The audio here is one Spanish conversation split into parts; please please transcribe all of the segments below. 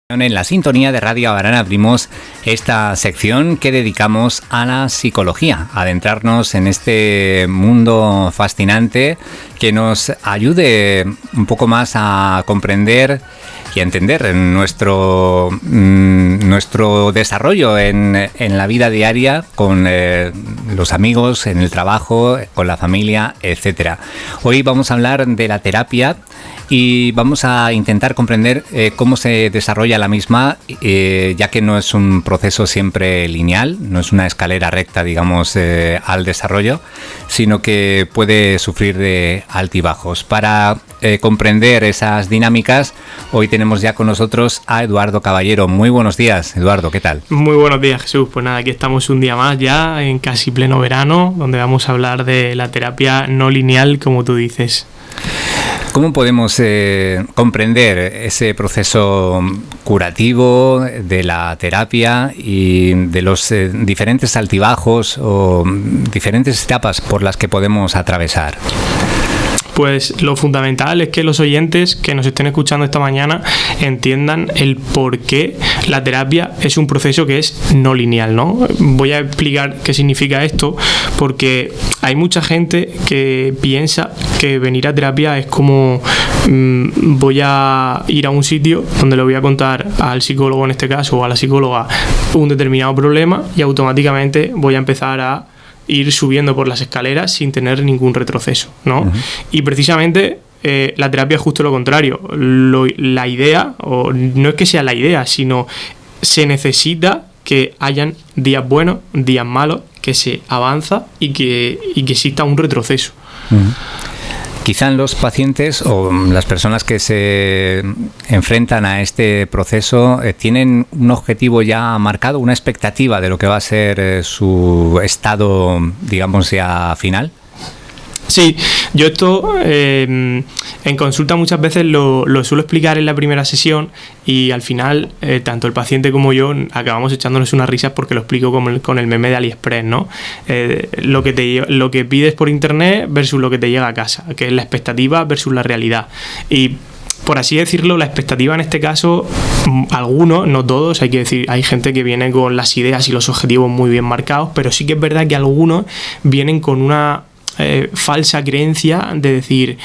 En la sintonía de Radio Abarana abrimos esta sección que dedicamos a la psicología, adentrarnos en este mundo fascinante que nos ayude un poco más a comprender y a entender nuestro desarrollo en la vida diaria con los amigos, en el trabajo, con la familia, etcétera. Hoy vamos a hablar de la terapia y vamos a intentar comprender cómo se desarrolla la misma, ya que no es un proceso siempre lineal, no es una escalera recta, digamos, al desarrollo, sino que puede sufrir de altibajos. Para comprender esas dinámicas, hoy tenemos ya con nosotros a Eduardo Caballero. Muy buenos días, Eduardo, ¿qué tal? Muy buenos días, Jesús. Pues nada, aquí estamos un día más ya, en casi pleno verano, donde vamos a hablar de la terapia no lineal, como tú dices. ¿Cómo podemos comprender ese proceso curativo de la terapia y de los diferentes altibajos o diferentes etapas por las que podemos atravesar? Pues lo fundamental es que los oyentes que nos estén escuchando esta mañana entiendan el por qué la terapia es un proceso que es no lineal, ¿no? Voy a explicar qué significa esto, porque hay mucha gente que piensa que venir a terapia es como voy a ir a un sitio donde le voy a contar al psicólogo, en este caso, o a la psicóloga, un determinado problema y automáticamente voy a empezar a ir subiendo por las escaleras sin tener ningún retroceso, ¿no? Uh-huh. Y precisamente la terapia es justo lo contrario. La idea, o no es que sea la idea, sino se necesita que hayan días buenos, días malos, que se avanza y que exista un retroceso. Uh-huh. Quizá los pacientes o las personas que se enfrentan a este proceso tienen un objetivo ya marcado, una expectativa de lo que va a ser su estado, digamos, ya final. Sí, yo esto en consulta muchas veces lo suelo explicar en la primera sesión y al final tanto el paciente como yo acabamos echándonos unas risas porque lo explico con el meme de AliExpress, ¿no? Lo que pides por internet versus lo que te llega a casa, que es la expectativa versus la realidad. Y por así decirlo, la expectativa en este caso, algunos, no todos, hay que decir, hay gente que viene con las ideas y los objetivos muy bien marcados, pero sí que es verdad que algunos vienen con una falsa creencia de decir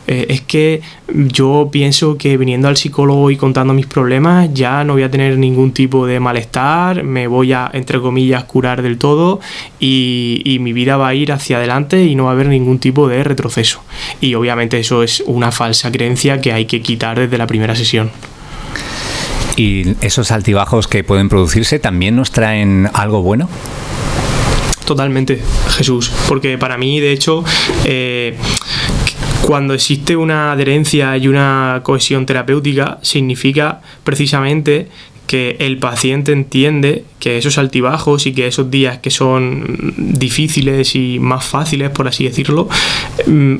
es que yo pienso que viniendo al psicólogo y contando mis problemas ya no voy a tener ningún tipo de malestar, me voy a, entre comillas, curar del todo y mi vida va a ir hacia adelante y no va a haber ningún tipo de retroceso. Y obviamente eso es una falsa creencia que hay que quitar desde la primera sesión. ¿Y esos altibajos que pueden producirse también nos traen algo bueno? Totalmente, Jesús, porque para mí, de hecho, cuando existe una adherencia y una cohesión terapéutica, significa precisamente que el paciente entiende que esos altibajos y que esos días que son difíciles y más fáciles, por así decirlo,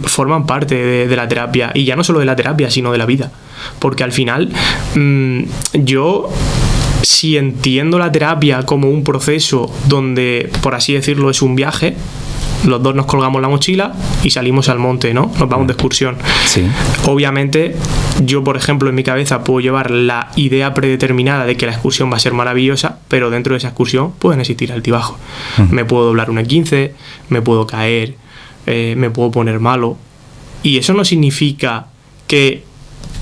forman parte de la terapia, y ya no solo de la terapia, sino de la vida, porque al final si entiendo la terapia como un proceso donde, por así decirlo, es un viaje, los dos nos colgamos la mochila y salimos al monte, ¿no? Nos vamos de excursión. Sí. Obviamente, yo, por ejemplo, en mi cabeza puedo llevar la idea predeterminada de que la excursión va a ser maravillosa, pero dentro de esa excursión pueden existir altibajos. Me puedo doblar una 15, me puedo caer, me puedo poner malo. Y eso no significa que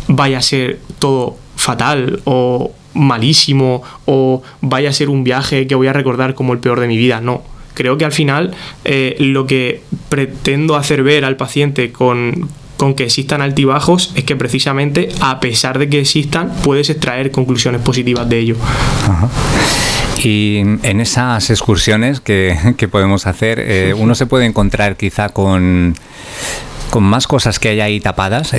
vaya a ser todo fatal o malísimo o vaya a ser un viaje que voy a recordar como el peor de mi vida. No, creo que al final lo que pretendo hacer ver al paciente con que existan altibajos es que precisamente a pesar de que existan puedes extraer conclusiones positivas de ello. Ajá. Y en esas excursiones que podemos hacer, uno se puede encontrar quizá con más cosas que hay ahí tapadas,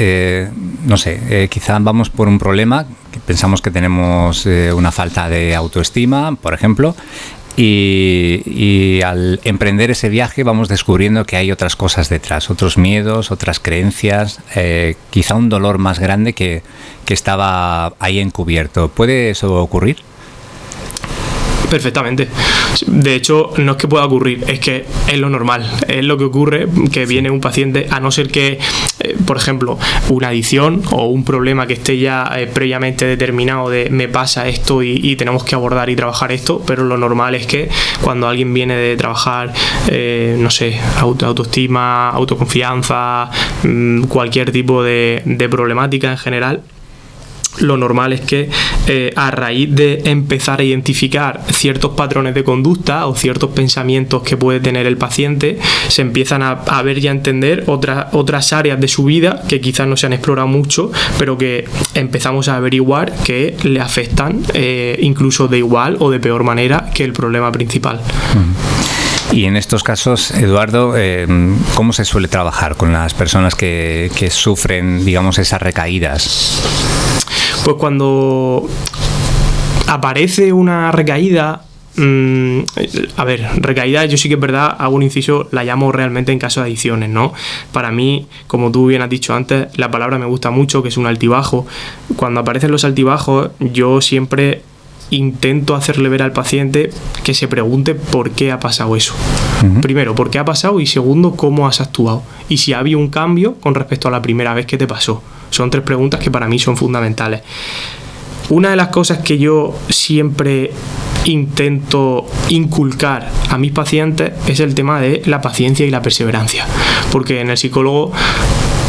no sé, quizá vamos por un problema, que pensamos que tenemos una falta de autoestima, por ejemplo, y al emprender ese viaje vamos descubriendo que hay otras cosas detrás, otros miedos, otras creencias, quizá un dolor más grande que estaba ahí encubierto. ¿Puede eso ocurrir? Perfectamente. De hecho, no es que pueda ocurrir, es que es lo normal, es lo que ocurre, que viene un paciente, a no ser que por ejemplo, una adicción o un problema que esté ya previamente determinado de me pasa esto y tenemos que abordar y trabajar esto, pero lo normal es que cuando alguien viene de trabajar, no sé, autoestima, autoconfianza, cualquier tipo de problemática en general, lo normal es que a raíz de empezar a identificar ciertos patrones de conducta o ciertos pensamientos que puede tener el paciente, se empiezan a ver y a entender otras áreas de su vida que quizás no se han explorado mucho, pero que empezamos a averiguar que le afectan incluso de igual o de peor manera que el problema principal. Y en estos casos, Eduardo, ¿cómo se suele trabajar con las personas que sufren, digamos, esas recaídas? Pues cuando aparece una recaída, recaída, yo sí que es verdad, hago un inciso, la llamo realmente en caso de adicciones, ¿no? Para mí, como tú bien has dicho antes, la palabra me gusta mucho, que es un altibajo. Cuando aparecen los altibajos, yo siempre intento hacerle ver al paciente que se pregunte por qué ha pasado eso. Primero, por qué ha pasado, y segundo, cómo has actuado. Y si ha habido un cambio con respecto a la primera vez que te pasó. Son 3 preguntas que para mí son fundamentales. Una de las cosas que yo siempre intento inculcar a mis pacientes es el tema de la paciencia y la perseverancia. Porque en el psicólogo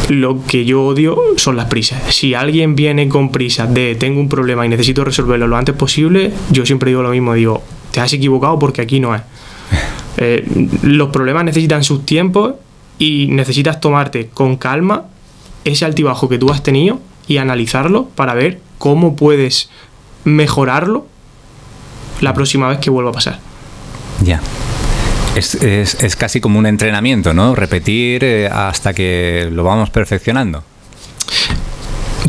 lo que yo odio son las prisas. Si alguien viene con prisas de tengo un problema y necesito resolverlo lo antes posible, yo siempre digo lo mismo, digo, te has equivocado porque aquí no es. Los problemas necesitan sus tiempos y necesitas tomarte con calma ese altibajo que tú has tenido y analizarlo para ver cómo puedes mejorarlo la próxima vez que vuelva a pasar. Ya. Es casi como un entrenamiento, ¿no? Repetir hasta que lo vamos perfeccionando.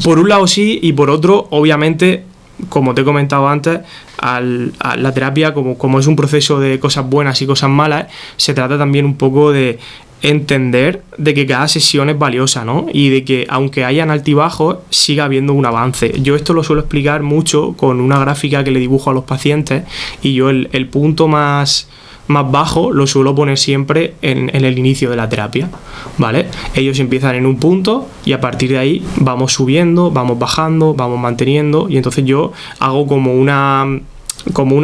Por un lado sí, y por otro, obviamente, como te he comentado antes, a la terapia, como es un proceso de cosas buenas y cosas malas, se trata también un poco de entender de que cada sesión es valiosa, ¿no? Y de que aunque hayan altibajos, siga habiendo un avance. Yo esto lo suelo explicar mucho con una gráfica que le dibujo a los pacientes, y yo el punto más bajo lo suelo poner siempre en el inicio de la terapia, ¿vale? Ellos empiezan en un punto y a partir de ahí vamos subiendo, vamos bajando, vamos manteniendo, y entonces yo hago como una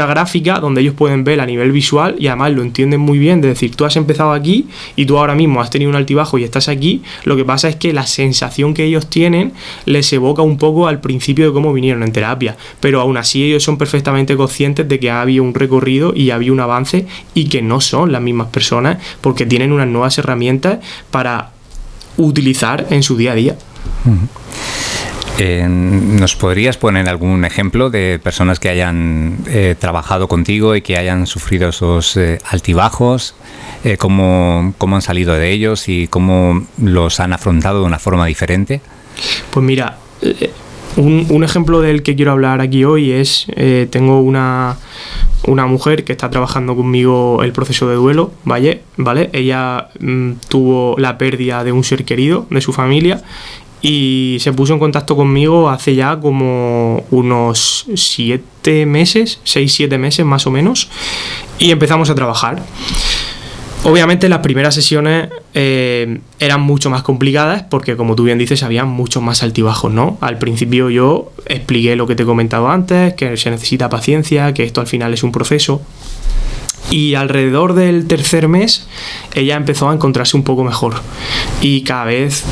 gráfica donde ellos pueden ver a nivel visual, y además lo entienden muy bien, de decir, tú has empezado aquí y tú ahora mismo has tenido un altibajo y estás aquí. Lo que pasa es que la sensación que ellos tienen les evoca un poco al principio de cómo vinieron en terapia, pero aún así ellos son perfectamente conscientes de que ha habido un recorrido y ha habido un avance, y que no son las mismas personas porque tienen unas nuevas herramientas para utilizar en su día a día. ¿Nos podrías poner algún ejemplo de personas que hayan trabajado contigo y que hayan sufrido esos altibajos? ¿Cómo han salido de ellos y cómo los han afrontado de una forma diferente? Pues mira, un ejemplo del que quiero hablar aquí hoy es, tengo una mujer que está trabajando conmigo el proceso de duelo, ¿vale? Ella tuvo la pérdida de un ser querido de su familia, y se puso en contacto conmigo hace ya como unos 6-7 meses más o menos, y empezamos a trabajar. Obviamente las primeras sesiones eran mucho más complicadas porque, como tú bien dices, había muchos más altibajos, ¿no? Al principio yo expliqué lo que te he comentado antes, que se necesita paciencia, que esto al final es un proceso. Y alrededor del tercer mes ella empezó a encontrarse un poco mejor, y cada vez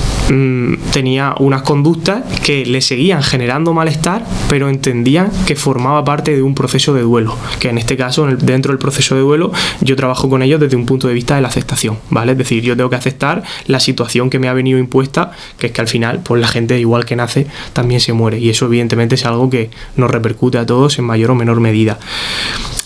tenía unas conductas que le seguían generando malestar, pero entendían que formaba parte de un proceso de duelo, que en este caso, dentro del proceso de duelo, yo trabajo con ellos desde un punto de vista de la aceptación, ¿vale? Es decir, yo tengo que aceptar la situación que me ha venido impuesta, que es que al final, pues la gente, igual que nace, también se muere, y eso evidentemente es algo que nos repercute a todos en mayor o menor medida.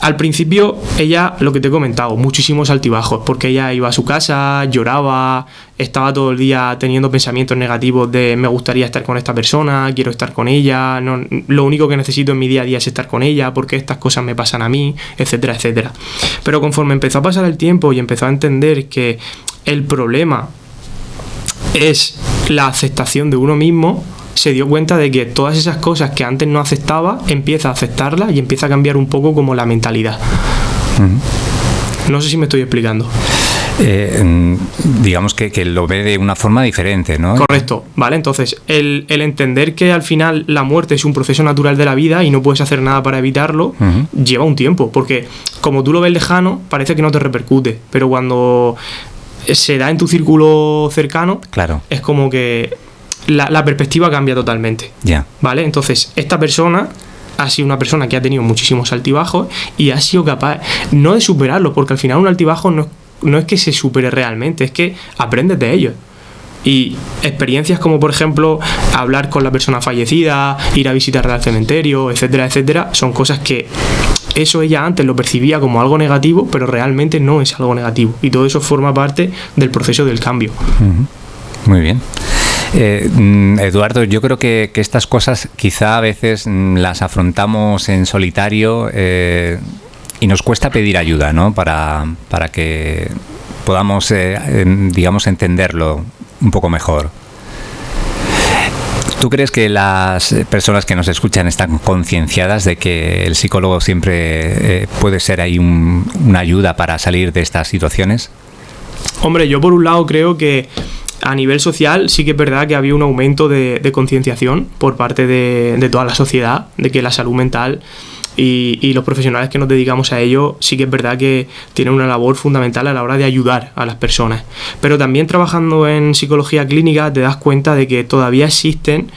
Al principio, ella, lo que te he comentado, muchísimos altibajos, porque ella iba a su casa, lloraba, estaba todo el día teniendo pensamientos negativos de me gustaría estar con esta persona, quiero estar con ella, no, lo único que necesito en mi día a día es estar con ella, porque estas cosas me pasan a mí, etcétera, etcétera. Pero conforme empezó a pasar el tiempo y empezó a entender que el problema es la aceptación de uno mismo, se dio cuenta de que todas esas cosas que antes no aceptaba, empieza a aceptarlas y empieza a cambiar un poco como la mentalidad. No sé si me estoy explicando. digamos que lo ve de una forma diferente, ¿no? Correcto, ¿vale? Entonces, el entender que al final la muerte es un proceso natural de la vida y no puedes hacer nada para evitarlo, lleva un tiempo, porque como tú lo ves lejano, parece que no te repercute, pero cuando se da en tu círculo cercano, claro, es como que la perspectiva cambia totalmente, ¿vale? Entonces, esta persona ha sido una persona que ha tenido muchísimos altibajos y ha sido capaz no de superarlo, porque al final un altibajo no es que se supere realmente, es que aprendes de ellos. Y experiencias como, por ejemplo, hablar con la persona fallecida, ir a visitarla al cementerio, etcétera, etcétera, son cosas que eso ella antes lo percibía como algo negativo, pero realmente no es algo negativo. Y todo eso forma parte del proceso del cambio. Muy bien. Eduardo, yo creo que estas cosas quizá a veces las afrontamos en solitario y nos cuesta pedir ayuda, ¿no? Para que podamos, digamos, entenderlo un poco mejor. ¿Tú crees que las personas que nos escuchan están concienciadas de que el psicólogo siempre puede ser ahí una ayuda para salir de estas situaciones? Hombre, yo por un lado creo que a nivel social sí que es verdad que había un aumento de concienciación por parte de toda la sociedad, de que la salud mental y los profesionales que nos dedicamos a ello sí que es verdad que tienen una labor fundamental a la hora de ayudar a las personas. Pero también trabajando en psicología clínica te das cuenta de que todavía existen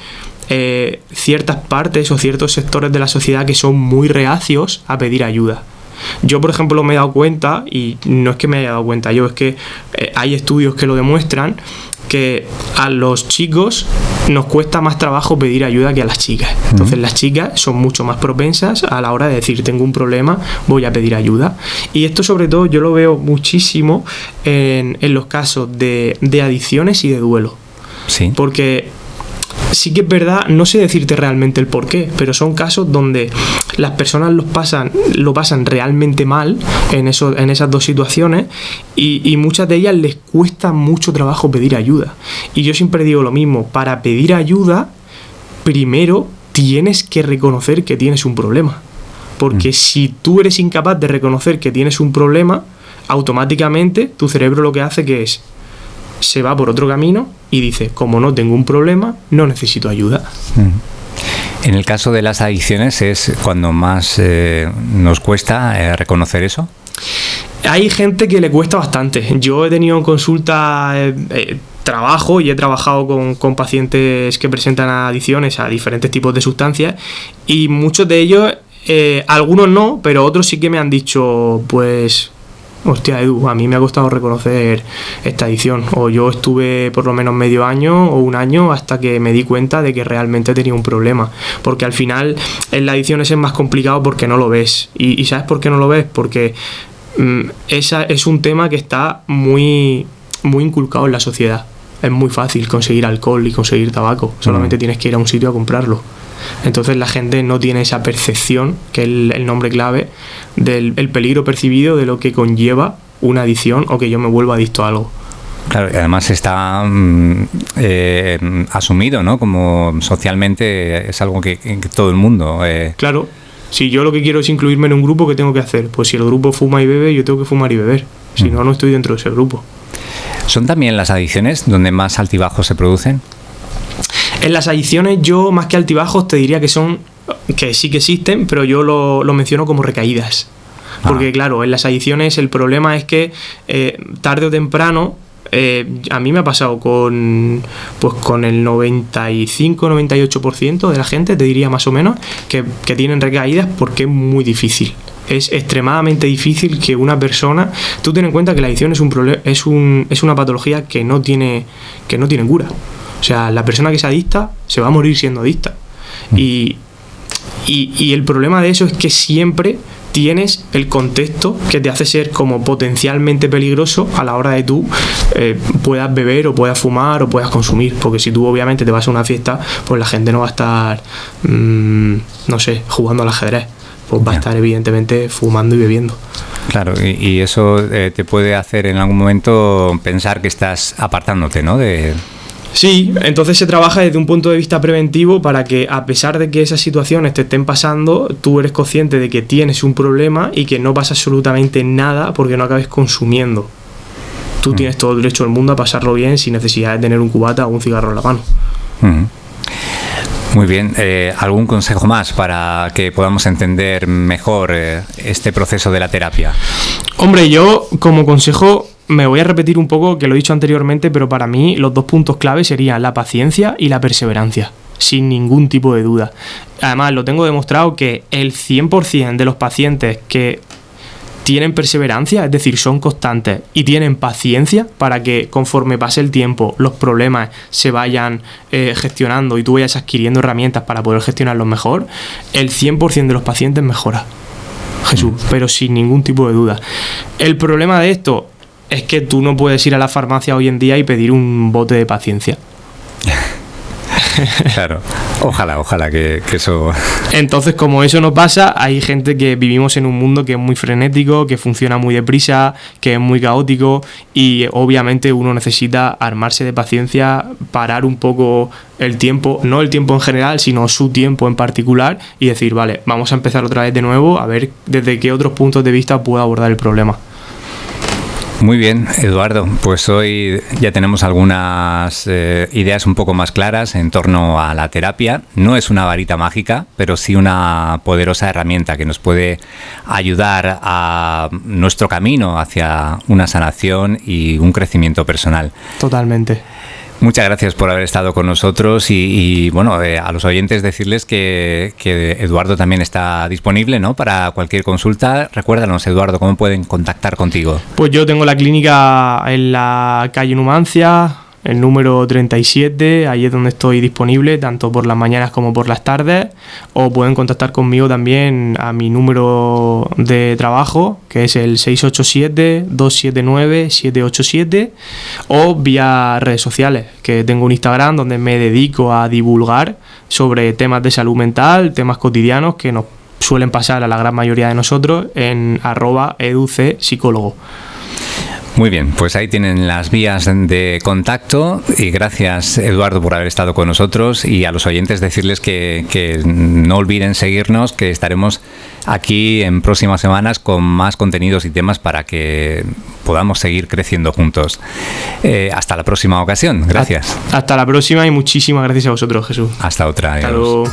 ciertas partes o ciertos sectores de la sociedad que son muy reacios a pedir ayuda. Yo, por ejemplo, me he dado cuenta, y no es que me haya dado cuenta yo, es que hay estudios que lo demuestran, que a los chicos nos cuesta más trabajo pedir ayuda que a las chicas. Entonces las chicas son mucho más propensas a la hora de decir tengo un problema, voy a pedir ayuda. Y esto sobre todo yo lo veo muchísimo en los casos de adicciones y de duelo. Sí. Porque sí que es verdad, no sé decirte realmente el por qué, pero son casos donde las personas lo pasan realmente mal en esas dos situaciones y muchas de ellas les cuesta mucho trabajo pedir ayuda. Y yo siempre digo lo mismo, para pedir ayuda, primero tienes que reconocer que tienes un problema. Porque si tú eres incapaz de reconocer que tienes un problema, automáticamente tu cerebro lo que hace que es se va por otro camino y dice, como no tengo un problema, no necesito ayuda. En el caso de las adicciones es cuando más nos cuesta reconocer eso. Hay gente que le cuesta bastante. Yo he tenido en consulta trabajo y he trabajado con pacientes que presentan adicciones a diferentes tipos de sustancias y muchos de ellos, algunos no, pero otros sí que me han dicho, pues hostia, Edu, a mí me ha costado reconocer esta adicción, o yo estuve por lo menos medio año o un año hasta que me di cuenta de que realmente tenía un problema, porque al final en la adicción es más complicado porque no lo ves, y ¿sabes por qué no lo ves? Porque esa es un tema que está muy, muy inculcado en la sociedad. Es muy fácil conseguir alcohol y conseguir tabaco, solamente tienes que ir a un sitio a comprarlo. Entonces la gente no tiene esa percepción, que es el nombre clave, del peligro percibido de lo que conlleva una adicción o que yo me vuelva adicto a algo. Claro, y además está asumido, ¿no? Como socialmente es algo que todo el mundo... Claro, si yo lo que quiero es incluirme en un grupo, ¿qué tengo que hacer? Pues si el grupo fuma y bebe, yo tengo que fumar y beber. Si no, no estoy dentro de ese grupo. ¿Son también las adicciones donde más altibajos se producen? En las adicciones yo, más que altibajos, te diría que sí que existen, pero yo lo menciono como recaídas. Porque claro, en las adicciones el problema es que tarde o temprano, a mí me ha pasado con el 95-98% de la gente, te diría más o menos, que tienen recaídas porque es muy difícil. Es extremadamente difícil que una persona... Tú ten en cuenta que la adicción es una patología que no tiene cura. O sea, la persona que es adicta se va a morir siendo adicta. Y el problema de eso es que siempre tienes el contexto que te hace ser como potencialmente peligroso a la hora de tú puedas beber o puedas fumar o puedas consumir. Porque si tú obviamente te vas a una fiesta, pues la gente no va a estar, no sé, jugando al ajedrez. Pues va a estar evidentemente fumando y bebiendo. Claro, y eso te puede hacer en algún momento pensar que estás apartándote, ¿no? Sí, entonces se trabaja desde un punto de vista preventivo para que, a pesar de que esas situaciones te estén pasando, tú eres consciente de que tienes un problema y que no pasa absolutamente nada porque no acabes consumiendo. tú tienes todo el derecho del mundo a pasarlo bien sin necesidad de tener un cubata o un cigarro en la mano. Muy bien. ¿Algún consejo más para que podamos entender mejor este proceso de la terapia? Hombre, yo como consejo me voy a repetir un poco, que lo he dicho anteriormente, pero para mí los 2 puntos clave serían la paciencia y la perseverancia, sin ningún tipo de duda. Además, lo tengo demostrado que el 100% de los pacientes que tienen perseverancia, es decir, son constantes y tienen paciencia para que conforme pase el tiempo los problemas se vayan gestionando y tú vayas adquiriendo herramientas para poder gestionarlos mejor, el 100% de los pacientes mejora, Jesús, pero sin ningún tipo de duda. El problema de esto es que tú no puedes ir a la farmacia hoy en día y pedir un bote de paciencia. Claro, ojalá que eso... Entonces, como eso no pasa, hay gente que vivimos en un mundo que es muy frenético, que funciona muy deprisa, que es muy caótico y obviamente uno necesita armarse de paciencia, parar un poco el tiempo, no el tiempo en general, sino su tiempo en particular y decir, vale, vamos a empezar otra vez de nuevo, a ver desde qué otros puntos de vista puedo abordar el problema. Muy bien, Eduardo, pues hoy ya tenemos algunas ideas un poco más claras en torno a la terapia. No es una varita mágica, pero sí una poderosa herramienta que nos puede ayudar a nuestro camino hacia una sanación y un crecimiento personal. Totalmente. Muchas gracias por haber estado con nosotros y bueno, a los oyentes decirles que Eduardo también está disponible, ¿no?, para cualquier consulta. Recuérdanos, Eduardo, ¿cómo pueden contactar contigo? Pues yo tengo la clínica en la calle Numancia, el número 37, ahí es donde estoy disponible, tanto por las mañanas como por las tardes, o pueden contactar conmigo también a mi número de trabajo, que es el 687-279-787, o vía redes sociales, que tengo un Instagram donde me dedico a divulgar sobre temas de salud mental, temas cotidianos que nos suelen pasar a la gran mayoría de nosotros en @educpsicólogo. Muy bien, pues ahí tienen las vías de contacto y gracias, Eduardo, por haber estado con nosotros y a los oyentes decirles que no olviden seguirnos, que estaremos aquí en próximas semanas con más contenidos y temas para que podamos seguir creciendo juntos. Hasta la próxima ocasión. Gracias. Hasta la próxima y muchísimas gracias a vosotros, Jesús. Hasta otra. Hasta luego.